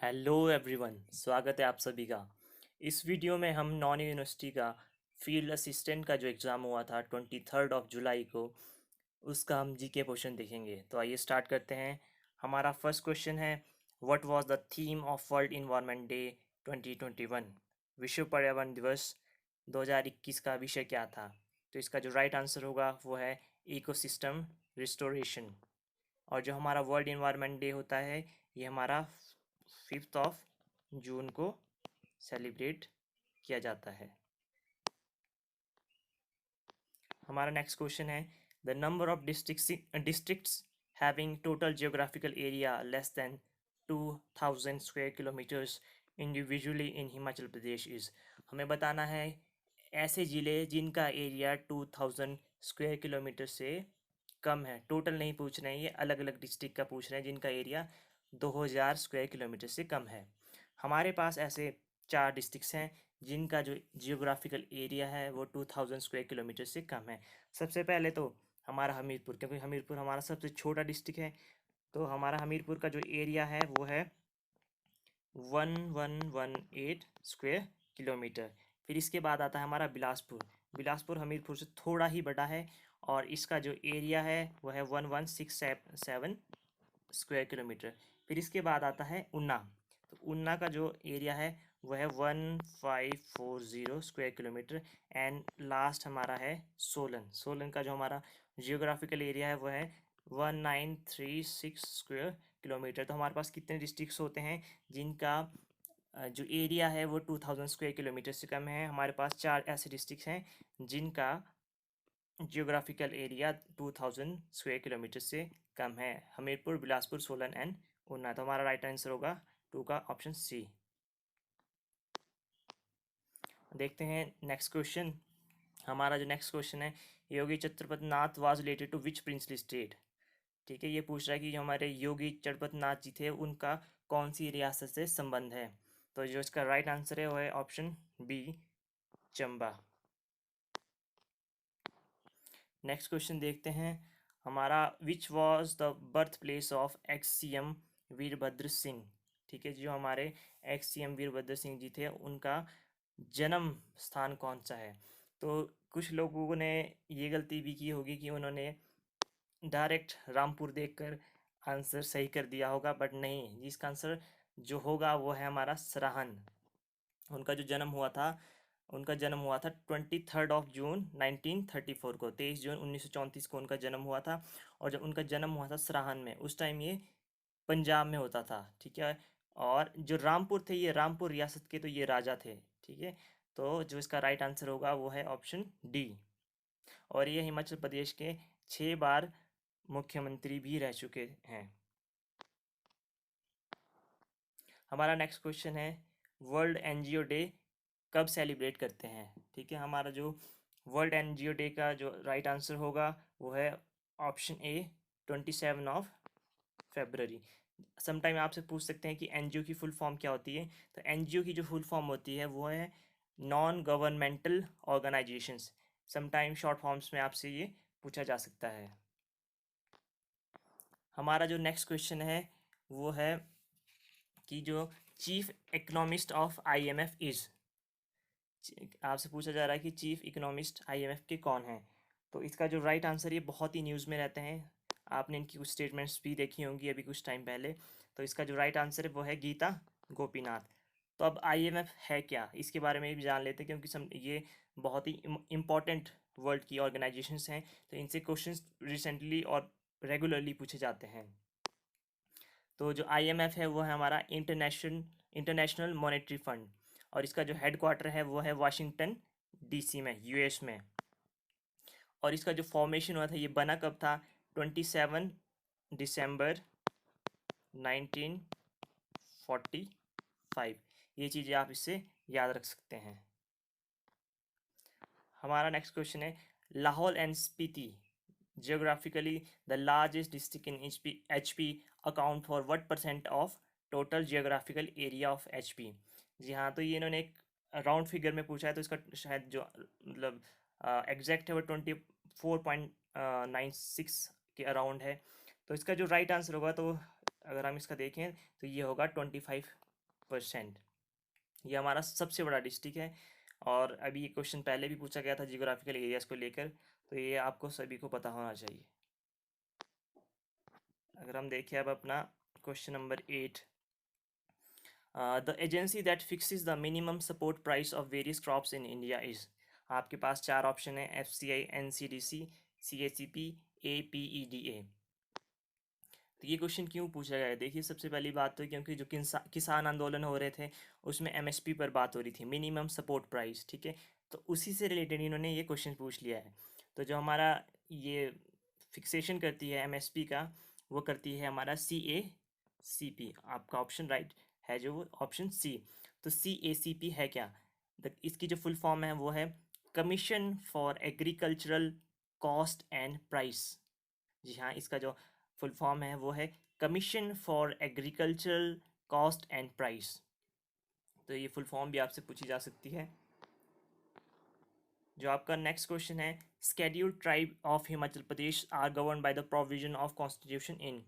Hello everyone, स्वागत है आप सभी का। इस वीडियो में हम नॉन यूनिवर्सिटी का फील्ड असिस्टेंट का जो एग्ज़ाम हुआ था 23 जुलाई को, उसका हम जीके क्वेश्चन देखेंगे। तो आइए स्टार्ट करते हैं। हमारा फर्स्ट क्वेश्चन है, what was the theme of world environment day 2021? विश्व पर्यावरण दिवस 2021 का विषय क्या था? तो इसका जो राइट आंसर होगा वो है इकोसिस्टम रिस्टोरेशन। और जो हमारा वर्ल्ड इन्वायरमेंट डे होता है, ये हमारा 5 जून को सेलिब्रेट किया जाता है। हमारा नेक्स्ट क्वेश्चन है, the number of districts having total geographical area less than 2000 square kilometres individually in Himachal Pradesh is. हमें बताना है ऐसे ज़िले जिनका एरिया 2000 स्क्वायर किलोमीटर से कम है। टोटल नहीं पूछ रहे हैं, ये अलग अलग डिस्ट्रिक्ट का पूछ रहे हैं जिनका एरिया 2000 स्क्वायर किलोमीटर से कम है। हमारे पास ऐसे 4 डिस्ट्रिक्ट्स हैं जिनका जो जियोग्राफिकल एरिया है वो 2000 स्क्वायर किलोमीटर से कम है। सबसे पहले तो हमारा हमीरपुर, क्योंकि हमीरपुर हमारा सबसे छोटा डिस्ट्रिक्ट है, तो हमारा हमीरपुर का जो एरिया है वो है 1118 स्क्वायर किलोमीटर। फिर इसके बाद आता है हमारा बिलासपुर। बिलासपुर हमीरपुर से थोड़ा ही बड़ा है और इसका जो एरिया है वो है 1167 स्क्वायर किलोमीटर। फिर इसके बाद आता है ऊना। तो ऊना का जो एरिया है वो है 1540 स्क्वायर किलोमीटर। एंड लास्ट हमारा है सोलन। सोलन का जो हमारा जियोग्राफिकल एरिया है वो है 1936 स्क्वायर किलोमीटर। तो हमारे पास कितने डिस्ट्रिक्ट्स होते हैं जिनका जो एरिया है वो 2000 स्क्वायर किलोमीटर से कम है? हमारे पास 4 ऐसे डिस्ट्रिक्ट्स हैं जिनका जियोग्राफिकल एरिया 2000 स्क्वायर किलोमीटर से कम है: हमीरपुर, बिलासपुर, सोलन एंड ऊना। तो हमारा राइट आंसर होगा 2 का ऑप्शन सी। देखते हैं नेक्स्ट क्वेश्चन। हमारा जो नेक्स्ट क्वेश्चन है, Yogi Chhatrapati Nath was related to which princely state? ठीक है, ये पूछ रहा है कि जो हमारे योगी चत्रपति नाथ जी थे उनका कौन सी रियासत से संबंध है? तो जो इसका राइट आंसर है वो है option B, Chamba. Next question देखते हैं हमारा, which was the birth place of ex C M Virbhadra Singh? ठीक है, जो हमारे ex C M Virbhadra Singh ji थे उनका जन्म स्थान कौन सा है? तो कुछ लोगों ने ये गलती भी की होगी कि उन्होंने डायरेक्ट रामपुर देखकर आंसर सही कर दिया होगा, बट नहीं, इसका आंसर जो होगा वो है हमारा सराहन। उनका जो जन्म हुआ था, उनका जन्म हुआ था 23 जून 1934 को, 23 जून 1934 को उनका जन्म हुआ था। और जब उनका जन्म हुआ था सराहन में, उस टाइम ये पंजाब में होता था। ठीक है, और जो रामपुर थे, ये रामपुर रियासत के तो ये राजा थे। ठीक है, तो जो इसका राइट आंसर होगा वो है ऑप्शन डी। और ये हिमाचल प्रदेश के 6 बार मुख्यमंत्री भी रह चुके हैं। हमारा नेक्स्ट क्वेश्चन है, वर्ल्ड एनजीओ डे कब सेलिब्रेट करते हैं? ठीक है, हमारा जो वर्ल्ड एनजीओ डे का जो राइट आंसर होगा वो है ऑप्शन ए, 27 समटाइम आपसे पूछ सकते हैं कि एनजीओ की फुल फॉर्म क्या होती है। तो एनजीओ की जो फुल फॉर्म होती है वो है non governmental organisations. Sometime short forms में आपसे ये पूछा जा सकता है। हमारा जो नेक्स्ट क्वेश्चन है वो है कि जो chief economist of IMF is, आपसे पूछा जा रहा है कि चीफ इकोनॉमिस्ट आईएमएफ के कौन हैं? तो इसका जो राइट आंसर, ये बहुत ही न्यूज़ में रहते हैं, आपने इनकी कुछ स्टेटमेंट्स भी देखी होंगी अभी कुछ टाइम पहले। तो इसका जो राइट आंसर है वो है गीता गोपीनाथ। तो अब आईएमएफ है क्या, इसके बारे में भी जान लेते हैं, क्योंकि ये बहुत ही इम्पॉर्टेंट वर्ल्ड की ऑर्गेनाइजेशंस हैं, तो इनसे क्वेश्चंस रिसेंटली और रेगुलरली पूछे जाते हैं। तो जो आईएमएफ है वो है हमारा इंटरनेशनल मॉनेटरी फंड, और इसका जो हेडक्वार्टर है वो है वाशिंगटन डीसी में, यूएस में। और इसका जो फॉर्मेशन हुआ था, ये बना कब था? 27 दिसंबर 1945। ये चीज़ें आप इससे याद रख सकते हैं। हमारा नेक्स्ट क्वेश्चन है, Lahaul and Spiti geographically the largest district in HP account for what percent of total geographical area of HP? जी हाँ, तो ये इन्होंने एक राउंड फिगर में पूछा है, तो इसका शायद जो मतलब एग्जैक्ट है वो 24.96 के अराउंड है। तो इसका जो राइट आंसर होगा, तो अगर हम इसका देखें तो ये होगा 25 परसेंट। ये हमारा सबसे बड़ा डिस्ट्रिक्ट है। और अभी ये क्वेश्चन पहले भी पूछा गया था जियोग्राफिकल एरियाज को लेकर, तो ये आपको सभी को पता होना चाहिए। अगर हम देखें अब अपना question number 8, the agency that fixes the minimum support price of various crops in India is. आपके पास चार ऑप्शन है, FCI, NCDC, CACP, APEDA। तो ये क्वेश्चन क्यों पूछा गया है? देखिए, सबसे पहली बात तो क्योंकि जो किसान आंदोलन हो रहे थे उसमें MSP पर बात हो रही थी, मिनिमम सपोर्ट प्राइस, ठीक है। तो उसी से रिलेटेड इन्होंने ये क्वेश्चन पूछ लिया है। तो जो हमारा ये फिक्सेशन करती है MSP का, वो करती है हमारा CACP। आपका ऑप्शन राइट है जो ऑप्शन सी। तो CACP है क्या? इसकी जो फुल फॉर्म है वो है commission for agricultural cost and price. जी हाँ, इसका जो फुल फॉर्म है वो है commission for agricultural cost and price. तो ये फुल फॉर्म भी आपसे पूछी जा सकती है। जो आपका नेक्स्ट क्वेश्चन है, scheduled tribe of Himachal Pradesh are govern by the provision of constitution in.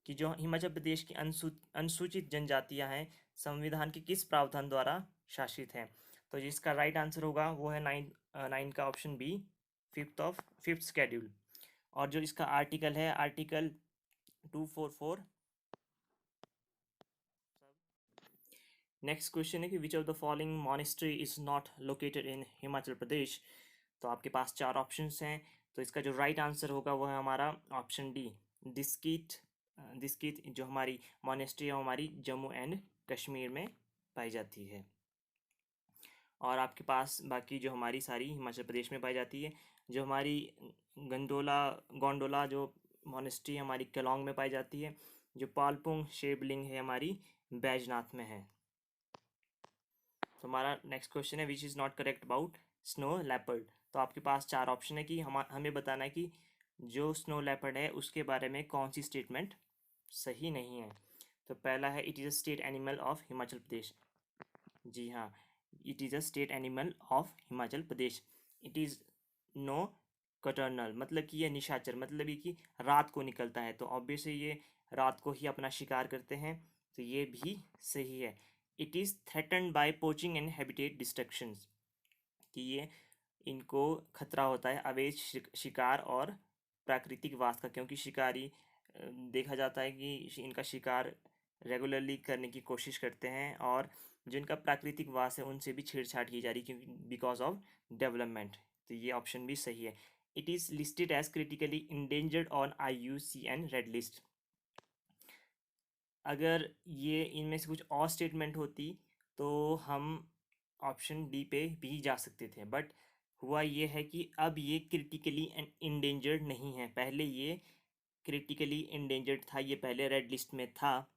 कि जो हिमाचल प्रदेश की अनुसूचित जनजातियां हैं संविधान के किस प्रावधान द्वारा शासित हैं? तो जिसका राइट आंसर होगा वो है नाइन का ऑप्शन बी, फिफ्थ स्केड्यूल। और जो इसका आर्टिकल है, आर्टिकल 244। नेक्स्ट क्वेश्चन है कि which of the following monastery is not located in Himachal Pradesh. तो आपके पास चार ऑप्शंस हैं। तो इसका जो राइट आंसर होगा वो है हमारा ऑप्शन डी, दिस्कीट। दिस्कीट जो हमारी मॉनेस्ट्री है हमारी जम्मू एंड कश्मीर में पाई जाती है। और आपके पास बाकी जो हमारी सारी हिमाचल प्रदेश में पाई जाती है। जो हमारी गोंडोला जो मॉनेस्ट्री हमारी केलोंग में पाई जाती है। जो पालपुंग शेबलिंग है हमारी बैजनाथ में है। तो हमारा नेक्स्ट क्वेश्चन है which is not correct about snow leopard. तो आपके पास चार ऑप्शन है कि हमें बताना है कि जो स्नो लेपर्ड है उसके बारे में कौन सी स्टेटमेंट सही नहीं है। तो पहला है it is a state animal of Himachal Pradesh. जी हाँ, it is a state animal of Himachal Pradesh. It is nocturnal, मतलब कि ये निशाचर, मतलब ये कि रात को निकलता है, तो ऑब्वियसली ये रात को ही अपना शिकार करते हैं, तो ये भी सही है। It is threatened bye poaching and habitat destructions, कि ये इनको खतरा होता है अवैध शिकार और प्राकृतिक वास का, क्योंकि शिकारी देखा जाता है कि इनका शिकार रेगुलरली करने की कोशिश करते हैं और जो इनका प्राकृतिक वास है उनसे भी छेड़छाड़ की जा रही है क्योंकि बिकॉज ऑफ डेवलपमेंट। तो ये ऑप्शन भी सही है। It is listed as critically endangered on IUCN red list. अगर ये इनमें से कुछ और स्टेटमेंट होती तो हम ऑप्शन डी पे भी जा सकते थे, बट हुआ ये है कि अब ये क्रिटिकली इंडेंजर्ड नहीं है। पहले ये क्रिटिकली इंडेंजर्ड था, ये पहले रेड लिस्ट में था,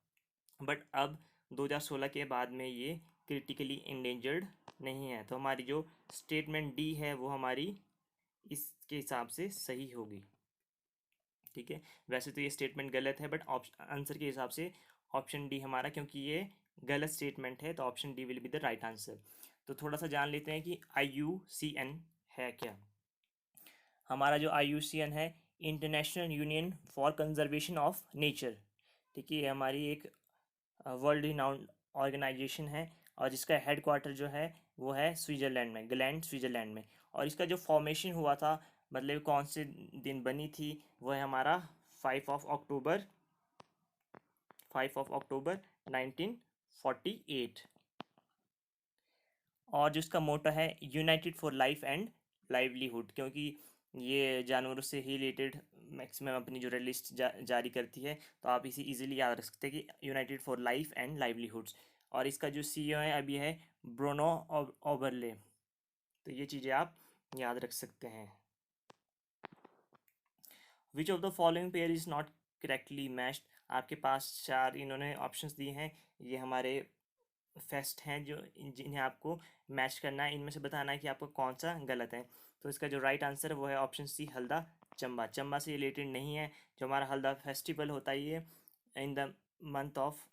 बट अब 2016 के बाद में ये क्रिटिकली इंडेंजर्ड नहीं है। तो हमारी जो स्टेटमेंट डी है वो हमारी इसके हिसाब से सही होगी। ठीक है, वैसे तो ये स्टेटमेंट गलत है, बट आंसर के हिसाब से ऑप्शन डी हमारा, क्योंकि ये गलत स्टेटमेंट है, तो option D will be the right answer. तो थोड़ा सा जान लेते हैं कि IUCN है क्या। हमारा जो IUCN है, international union for conservation of nature, ठीक है, ये हमारी एक वर्ल्ड रिनाउंड ऑर्गेनाइजेशन है और जिसका हेड क्वार्टर जो है वो है स्विट्ज़रलैंड में, ग्लैंड स्विट्ज़रलैंड में। और इसका जो फॉर्मेशन हुआ था, मतलब कौन से दिन बनी थी, वो है हमारा 5 ऑफ अक्टूबर 1948। और जो इसका मोटो है United for life and livelihood, क्योंकि ये जानवरों से ही रिलेटेड मैक्सिमम अपनी जो रेड लिस्ट जारी करती है, तो आप इसे इजीली याद रख सकते हैं कि United for life and livelihoods. और इसका जो CEO है अभी है ब्रोनो ओबरले। तो ये चीज़ें आप याद रख सकते हैं। विच of the following pair is not correctly matched. आपके पास चार इन्होंने ऑप्शंस दिए हैं, ये हमारे फेस्ट हैं जो जिन्हें आपको मैच करना है, इनमें से बताना है कि आपको कौन सा गलत है। तो इसका जो राइट आंसर है वो है ऑप्शन सी, हल्दा चंबा। चंबा से रिलेटेड नहीं है। जो हमारा हल्दा फेस्टिवल होता है ये in the month of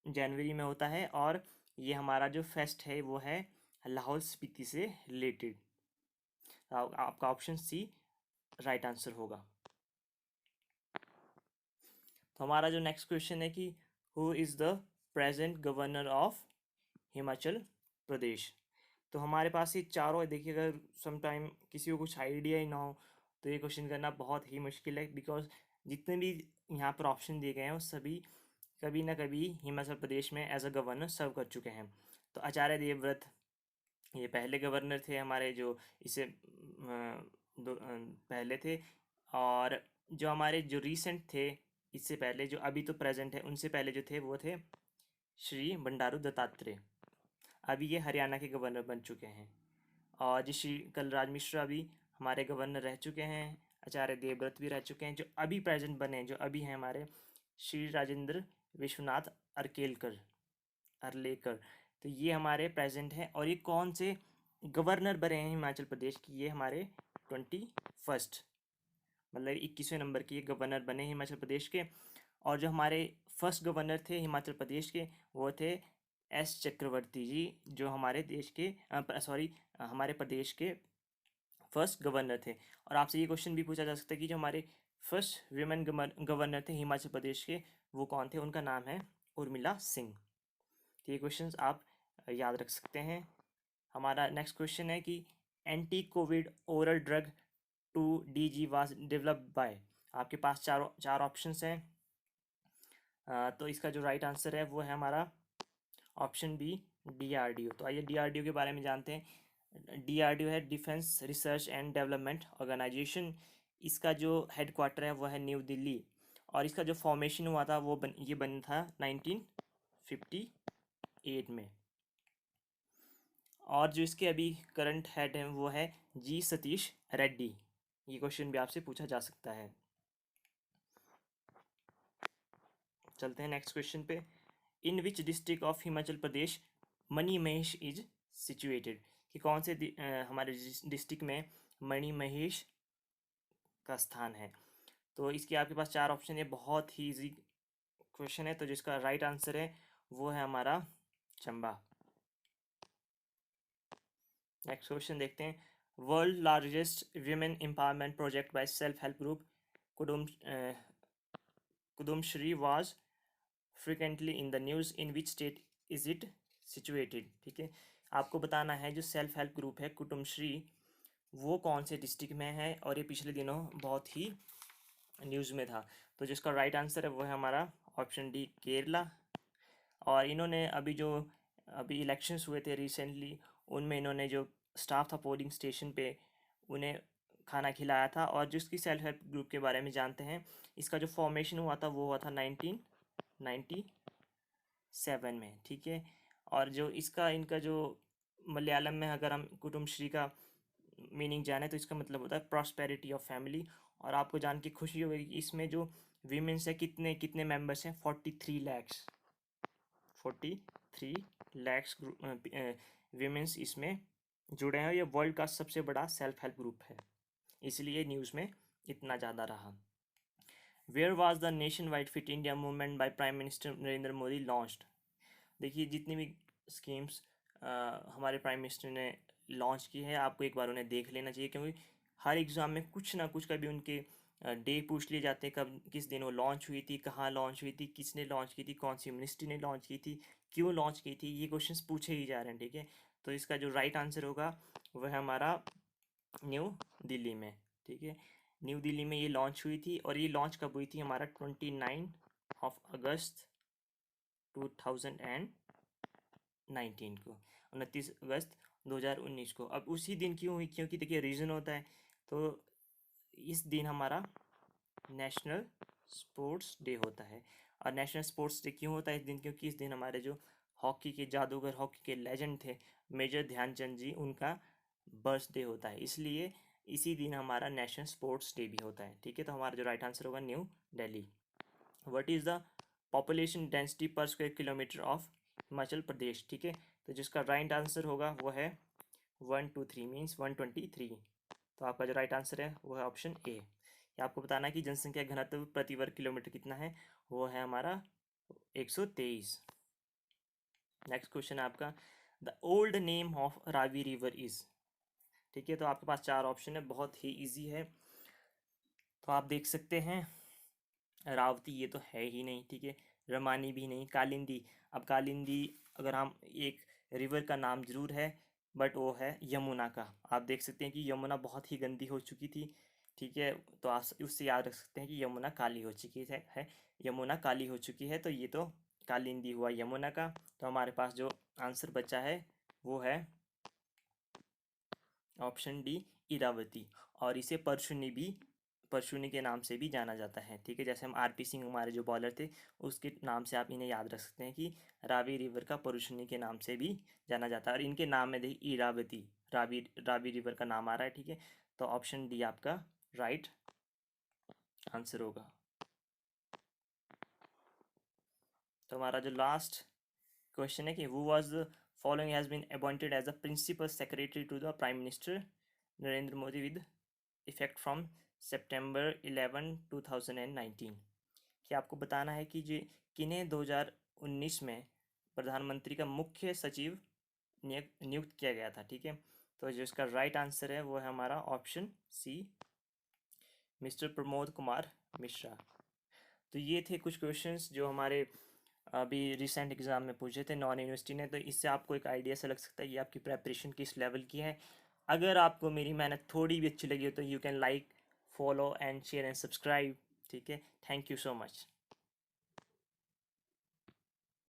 January में होता है, और ये हमारा जो फेस्ट है वो है लाहौल स्पीति से रिलेटेड। आपका ऑप्शन सी राइट आंसर होगा। तो हमारा जो नेक्स्ट क्वेश्चन है कि who is the present governor of Himachal Pradesh. तो हमारे पास ये चारों, देखिए अगर सम टाइम किसी को कुछ आइडिया ही ना हो तो ये क्वेश्चन करना बहुत ही मुश्किल है, बिकॉज जितने भी यहाँ पर ऑप्शन दिए गए हैं वो सभी कभी ना कभी हिमाचल प्रदेश में एज अ गवर्नर सर्व कर चुके हैं। तो आचार्य देवव्रत ये पहले गवर्नर थे हमारे, जो इसे पहले थे। और जो हमारे जो रीसेंट थे इससे पहले, जो अभी तो प्रेजेंट है, उनसे पहले जो थे वो थे श्री बंडारू दत्तात्रेय। अभी ये हरियाणा के गवर्नर बन चुके हैं। और जी श्री कलराज मिश्रा भी हमारे गवर्नर रह चुके हैं। आचार्य देवव्रत भी रह चुके हैं। जो अभी प्रेजेंट बने हैं, जो अभी हैं हमारे, श्री राजेंद्र विश्वनाथ अर्केलकर अर्लेकर। तो ये हमारे प्रेजेंट हैं। और ये कौन से गवर्नर बने हैं हिमाचल प्रदेश की? ये हमारे 21st, मतलब 21वें नंबर के ये गवर्नर बने हिमाचल प्रदेश के। और जो हमारे फर्स्ट गवर्नर थे हिमाचल प्रदेश के वो थे एस चक्रवर्ती जी, जो हमारे देश के हमारे प्रदेश के फर्स्ट गवर्नर थे। और आपसे ये क्वेश्चन भी पूछा जा सकता है कि जो हमारे फर्स्ट विमेन गवर्नर थे हिमाचल प्रदेश के वो कौन थे? उनका नाम है उर्मिला सिंह। तो ये क्वेश्चंस आप याद रख सकते हैं। हमारा नेक्स्ट क्वेश्चन है कि anti Covid oral drug two DG was developed by. आपके पास चार ऑप्शंस हैं। तो इसका जो राइट आंसर है वो है हमारा ऑप्शन बी, डीआरडीओ। तो आइए डीआरडीओ के बारे में जानते हैं। डीआरडीओ है defence research and development organisation. इसका जो हेडक्वार्टर है वो है न्यू दिल्ली। और इसका जो फॉर्मेशन हुआ था ये बना था 1958 में। और जो इसके अभी करंट हेड हैं वो है जी सतीश रेड्डी। ये क्वेश्चन भी आपसे पूछा जा सकता है। चलते हैं नेक्स्ट क्वेश्चन पे। In which district of Himachal Pradesh Mani Mahesh is situated. कि कौन से हमारे डिस्ट्रिक्ट में मणि महेश का स्थान है? तो इसके आपके पास चार ऑप्शन है। बहुत ही इजी क्वेश्चन है। तो जिसका राइट आंसर है वो है हमारा चंबा। नेक्स्ट क्वेश्चन देखते हैं। World largest women empowerment project by self help group Kudumbashree was frequently in the news in which state is it situated. ठीक है, आपको बताना है जो सेल्फ हेल्प ग्रुप है कुटुमश्री वो कौन से डिस्ट्रिक्ट में है। और ये पिछले दिनों बहुत ही न्यूज़ में था। तो जिसका राइट आंसर है वो है हमारा ऑप्शन डी, केरला। और इन्होंने अभी इलेक्शंस हुए थे रिसेंटली, उनमें इन्होंने जो स्टाफ था पोलिंग स्टेशन पे उन्हें खाना खिलाया था। और जिसकी सेल्फ हेल्प ग्रुप के बारे में जानते हैं, इसका जो फॉर्मेशन हुआ था वो हुआ था 1997 में। ठीक है, और जो इनका जो मलयालम में अगर हम कुटुमश्री का मीनिंग जाने तो इसका मतलब होता है प्रॉस्पेरिटी ऑफ फैमिली। और आपको जान के खुशी होगी कि इसमें जो वीमेंस है कितने कितने मेंबर्स हैं? 43 लैक्स वीमेंस इसमें जुड़े हैं। ये वर्ल्ड का सबसे बड़ा सेल्फ हेल्प ग्रुप है, इसलिए न्यूज़ में इतना ज़्यादा रहा। Where was the nationwide fit India movement by prime minister Narendra Modi launched. देखिए जितनी भी स्कीम्स हमारे प्राइम मिनिस्टर ने लॉन्च की है आपको एक बार उन्हें देख लेना चाहिए, क्योंकि हर एग्ज़ाम में कुछ ना कुछ कभी उनके डे पूछ लिए जाते हैं, कब किस दिन वो लॉन्च हुई थी, कहाँ लॉन्च हुई थी, किसने लॉन्च की थी, कौन सी मिनिस्ट्री ने लॉन्च की थी, क्यों लॉन्च की थी, ये क्वेश्चंस पूछे ही जा रहे हैं। ठीक है, तो इसका जो राइट आंसर होगा वह है हमारा न्यू दिल्ली में। ठीक है, न्यू दिल्ली में ये लॉन्च हुई थी। और ये लॉन्च कब हुई थी? हमारा 29 अगस्त 2019 को, 29 अगस्त 2019 को। अब उसी दिन क्यों हुई? क्योंकि देखिए रीज़न होता है। तो इस दिन हमारा नेशनल स्पोर्ट्स डे होता है। और नेशनल स्पोर्ट्स डे क्यों होता है इस दिन? क्योंकि इस दिन हमारे जो हॉकी के जादूगर, हॉकी के लेजेंड थे मेजर ध्यानचंद जी, उनका बर्थडे होता है, इसलिए इसी दिन हमारा नेशनल स्पोर्ट्स डे भी होता है। ठीक है, तो हमारा जो राइट आंसर होगा new Delhi. What is the population density पर स्क्वायर किलोमीटर ऑफ हिमाचल प्रदेश? ठीक है, तो जिसका राइट आंसर होगा वो है 123 मीन्स 123। तो आपका जो राइट आंसर है वो है ऑप्शन ए। आपको बताना है कि जनसंख्या घनत्व प्रति वर्ग किलोमीटर कितना है, वो है हमारा 123। नेक्स्ट क्वेश्चन है आपका, the old name of Ravi river is. ठीक है, तो आपके पास चार ऑप्शन है, बहुत ही इजी है। तो आप देख सकते हैं रावती ये तो है ही नहीं। ठीक है, रमानी भी नहीं, कालिंदी। अब कालिंदी अगर हम एक रिवर का नाम जरूर है, बट वो है यमुना का। आप देख सकते हैं कि यमुना बहुत ही गंदी हो चुकी थी, ठीक है, तो आप उससे याद रख सकते हैं कि यमुना काली हो चुकी है, यमुना काली हो चुकी है, तो ये तो कालिंदी हुआ यमुना का। तो हमारे पास जो आंसर बचा है वो है ऑप्शन डी, इरावती। और इसे परशुनी के नाम से भी जाना जाता है, ठीक है, जैसे हम आरपी सिंह हमारे जो बॉलर थे उसके नाम से आप इन्हें याद रख सकते हैं कि रावी रिवर का परशुनी के नाम से भी जाना जाता है। और इनके नाम में देखिए इरावती, रावी रिवर का नाम आ रहा है, ठीक है, तो ऑप्शन डी आपका राइट आंसर होगा। तो हमारा जो लास्ट क्वेश्चन है कि who was the following has been appointed as a principal secretary to the prime minister Narendra Modi with effect from September 11 2019। कि आपको बताना है कि जो किन्हें 2019 में प्रधानमंत्री का मुख्य सचिव नियुक्त किया गया था, ठीक है, तो जो इसका राइट आंसर है वो है हमारा option C, mister Pramod Kumar Mishra. तो ये थे कुछ क्वेश्चंस जो हमारे अभी रिसेंट एग्ज़ाम में पूछे थे नॉन यूनिवर्सिटी ने, तो इससे आपको एक आइडिया से लग सकता है कि आपकी प्रेपरेशन किस लेवल की है। अगर आपको मेरी मेहनत थोड़ी भी अच्छी लगी हो तो you can like, follow and share and subscribe, ठीक है। Thank you so much.